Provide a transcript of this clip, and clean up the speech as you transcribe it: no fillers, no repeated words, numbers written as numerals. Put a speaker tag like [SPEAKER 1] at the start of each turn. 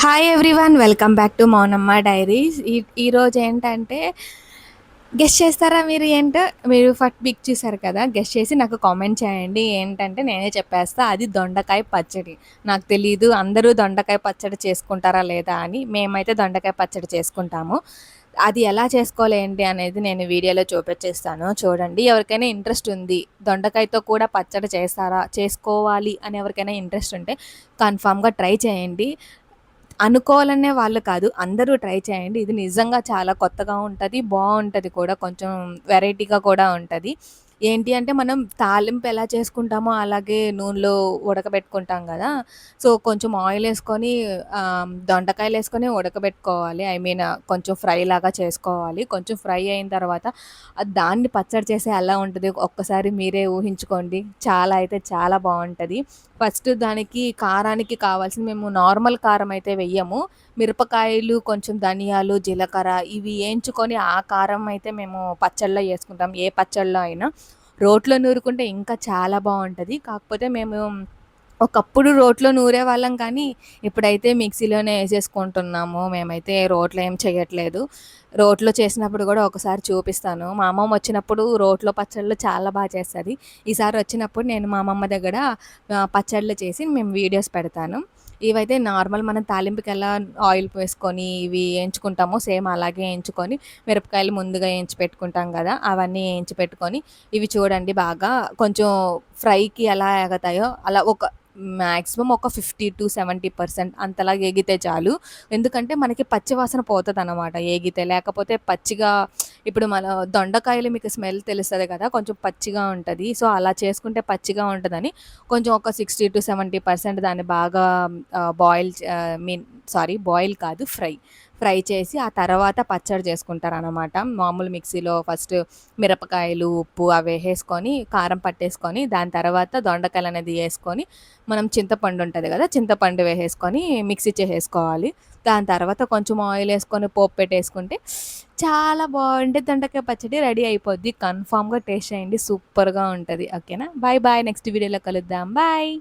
[SPEAKER 1] Hi everyone, welcome back to Mounamma diaries. ఈరోజు ఏంటంటే, guess చేస్తారా మీరు ఏంటో? మీరు ఫస్ట్ పిక్ చూసారు కదా, గెస్ చేసి నాకు కామెంట్ చేయండి. ఏంటంటే నేనే చెప్పేస్తా, అది దొండకాయ పచ్చడి. నాకు తెలీదు అందరూ దొండకాయ పచ్చడి చేసుకుంటారా లేదా అని. మేమైతే దొండకాయ పచ్చడి చేసుకుంటాము. అది ఎలా చేసుకోవాలి ఏంటి అనేది నేను వీడియోలో చూపించేస్తాను, చూడండి. ఎవరికైనా ఇంట్రెస్ట్ ఉంది, దొండకాయతో కూడా పచ్చడి చేస్తారా, చేసుకోవాలి అని ఎవరికైనా ఇంట్రెస్ట్ ఉంటే కన్ఫామ్గా ట్రై చేయండి. అనుకోవాలనే వాళ్ళు కాదు, అందరూ ట్రై చేయండి. ఇది నిజంగా చాలా కొత్తగా ఉంటది. బావుంటది కూడా. కొంచెం వెరైటీగా కూడా ఉంటది. ఏంటి అంటే, మనం తాలింపు ఎలా చేసుకుంటామో అలాగే నూనెలో ఉడకబెట్టుకుంటాం గదా! సో, కొంచెం ఆయిలేసుకొని దొండకాయలేసుకొని ఉడకబెట్టుకోవాలి. ఐ మీన్ కొంచెం ఫ్రై లాగా చేసుకోవాలి. కొంచెం ఫ్రై అయిన తర్వాత దాన్ని పచ్చడి చేస్తే ఎలా ఉంటది ఒక్కసారి మీరే ఊహించుకోండి. చాలా అయితే చాలా బావుంటది. ఫస్ట్ దానికి కారానికి కావాల్సింది, మేము నార్మల్ కారం అయితే వెయ్యము. మిరపకాయలు, కొంచెం ధనియాలు, జీలకర్ర ఇవి ఏంచుకొని ఆ కారం అయితే మేము పచ్చడిలో యేసుకుంటాం. ఏ పచ్చడిలో అయినా. రోట్లో నూరుకుంటే ఇంకా చాలా బావుంటది. కాకపోతే మేము ఒకప్పుడు రోట్లో నూరేవాళ్ళం కానీ, ఇప్పుడైతే మిక్సీలోనే యేసేసుకుంటున్నాము. మేమైతే రోట్లో ఏం చెయ్యట్లేదు. రోట్లో చేసినప్పుడు గూడా ఒకసారి చూపిస్తాను. మా అమ్మమ్మ వచ్చినప్పుడు రోట్లో పచ్చళ్ళు చాలా చేస్తది. ఈసారి వచ్చినప్పుడు నేను మా అమ్మమ్మ దగ్గర పచ్చళ్ళు చేసి మేము వీడియోస్ పెడతాను. ఇవైతే నార్మల్ మనం తాలింపుకెలా ఆయిల్ వేసుకొని ఇవి ఏంచుకుంటామో సేమ్ అలాగే ఏంచుకొని, మిరపకాయలు ముందుగా ఏంచి పెట్టుకుంటాం గదా! అవన్నీ ఏంచి పెట్టుకొని, ఇవి చూడండి బాగా కొంచెం ఫ్రైకి ఎలా ఎగతాయో అలా ఒక మాక్సిమం ఒక 50-70% అంతలా ఏగితే చాలు. ఎందుకంటే మనకి పచ్చి వాసన పోతదనమాట ఏగితే. లేకపోతే పచ్చిగా, ఇప్పుడు మన దొండకాయలు మీకు స్మెల్ తెలుస్తది కదా! కొంచెం పచ్చిగా ఉంటది. సో, అలా చేసుకుంటే పచ్చిగా ఉంటదని కొంచెం ఒక 60-70% దాన్ని బాగా బాయిల్ కాదు, ఫ్రై చేసి ఆ తర్వాత పచ్చడి చేసుకుంటారనమాట. మామూలు మిక్సీలో ఫస్ట్ మిరపకాయలు, ఉప్పు అవేసేసుకొని, కారం పట్టేసుకొని, దాని తర్వాత దొండకాయలనేది యేసుకొని, మనం చింతపండు ఉంటది గదా! చింతపండు వేసేసుకొని మిక్సీ చేసేసుకోవాలి. దాని తర్వాత కొంచెం ఆయిలేసుకొని పోపు పెట్టేసుకుంటే చాలా బావుంటది. దొండకాయ పచ్చడి రెడీ అయిపోద్ది. కన్ఫర్మ్‌గా టేస్ట్ చేయండి. సూపర్‌గా ఉంటది. ఓకేనా? Bye bye. నెక్స్ట్ వీడియోలో కలుద్దాం. బాయ్.